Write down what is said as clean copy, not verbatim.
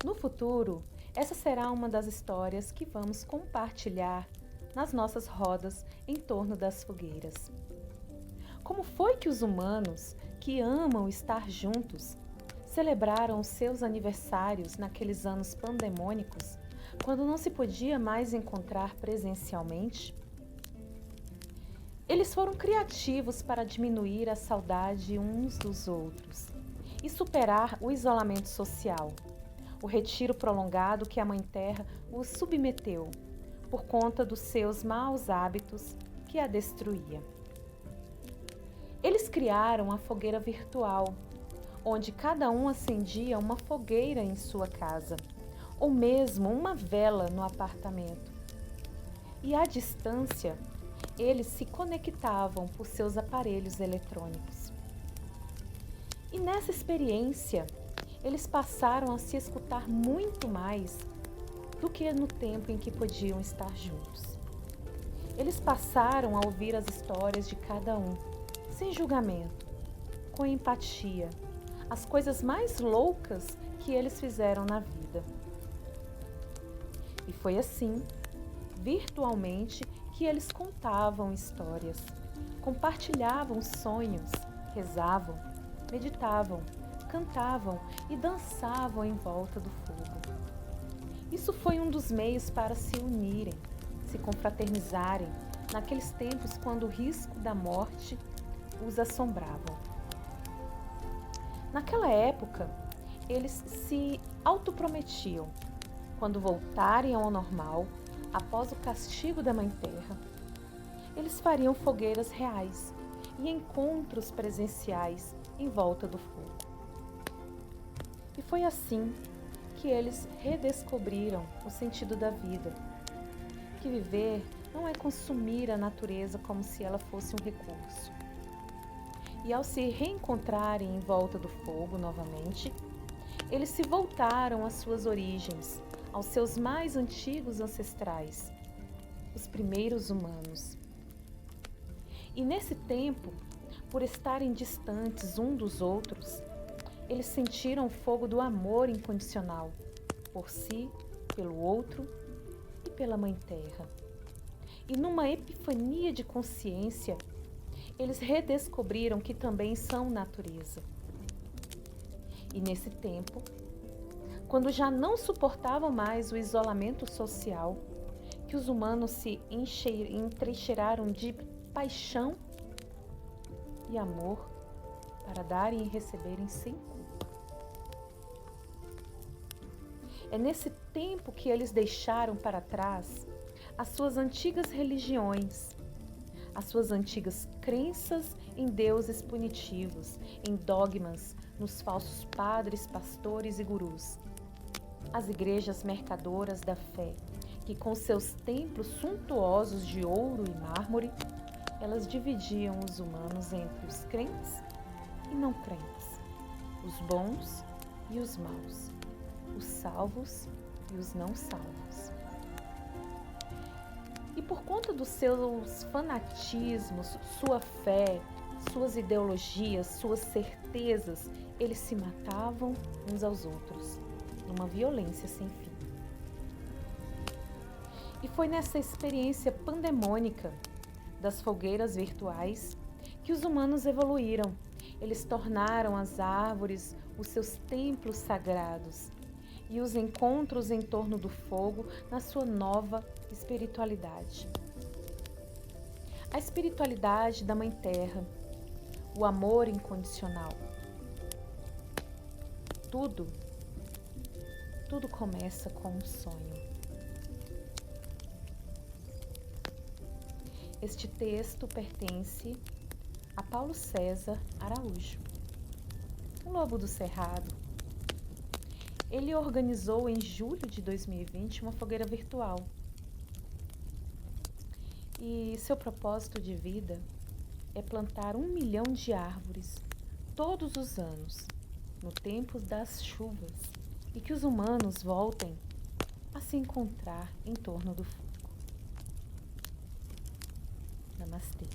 No futuro, essa será uma das histórias que vamos compartilhar nas nossas rodas em torno das fogueiras. Como foi que os humanos, que amam estar juntos, celebraram os seus aniversários naqueles anos pandemônicos, quando não se podia mais encontrar presencialmente? Eles foram criativos para diminuir a saudade uns dos outros e superar o isolamento social, o retiro prolongado que a Mãe Terra os submeteu por conta dos seus maus hábitos que a destruía. Eles criaram a fogueira virtual, onde cada um acendia uma fogueira em sua casa, ou mesmo uma vela no apartamento. E à distância, eles se conectavam por seus aparelhos eletrônicos. E nessa experiência, eles passaram a se escutar muito mais do que no tempo em que podiam estar juntos. Eles passaram a ouvir as histórias de cada um, sem julgamento, com empatia, as coisas mais loucas que eles fizeram na vida. E foi assim, virtualmente, que eles contavam histórias, compartilhavam sonhos, rezavam, meditavam, cantavam e dançavam em volta do fogo. Isso foi um dos meios para se unirem, se confraternizarem, naqueles tempos quando o risco da morte os assombravam. Naquela época, eles se autoprometiam, quando voltarem ao normal, após o castigo da Mãe Terra, eles fariam fogueiras reais e encontros presenciais em volta do fogo. E foi assim que eles redescobriram o sentido da vida, que viver não é consumir a natureza como se ela fosse um recurso. E ao se reencontrarem em volta do fogo novamente, eles se voltaram às suas origens, aos seus mais antigos ancestrais, os primeiros humanos. E nesse tempo, por estarem distantes um dos outros, eles sentiram o fogo do amor incondicional, por si, pelo outro e pela Mãe Terra. E numa epifania de consciência, eles redescobriram que também são natureza. E nesse tempo, quando já não suportavam mais o isolamento social, que os humanos se entrincheiraram de paixão e amor para darem e receberem sem culpa. É nesse tempo que eles deixaram para trás as suas antigas religiões, as suas antigas crenças em deuses punitivos, em dogmas, nos falsos padres, pastores e gurus. As igrejas mercadoras da fé, que com seus templos suntuosos de ouro e mármore, elas dividiam os humanos entre os crentes e não crentes, os bons e os maus, os salvos e os não salvos. E por conta dos seus fanatismos, sua fé, suas ideologias, suas certezas, eles se matavam uns aos outros, numa violência sem fim. E foi nessa experiência pandemônica das fogueiras virtuais que os humanos evoluíram. Eles tornaram as árvores os seus templos sagrados e os encontros em torno do fogo na sua nova espiritualidade. A espiritualidade da Mãe Terra, o amor incondicional. Tudo começa com um sonho. Este texto pertence a Paulo César Araújo, um lobo do cerrado. Ele organizou em julho de 2020 uma fogueira virtual. E seu propósito de vida é plantar 1 milhão de árvores todos os anos, no tempo das chuvas, e que os humanos voltem a se encontrar em torno do fogo. Namastê.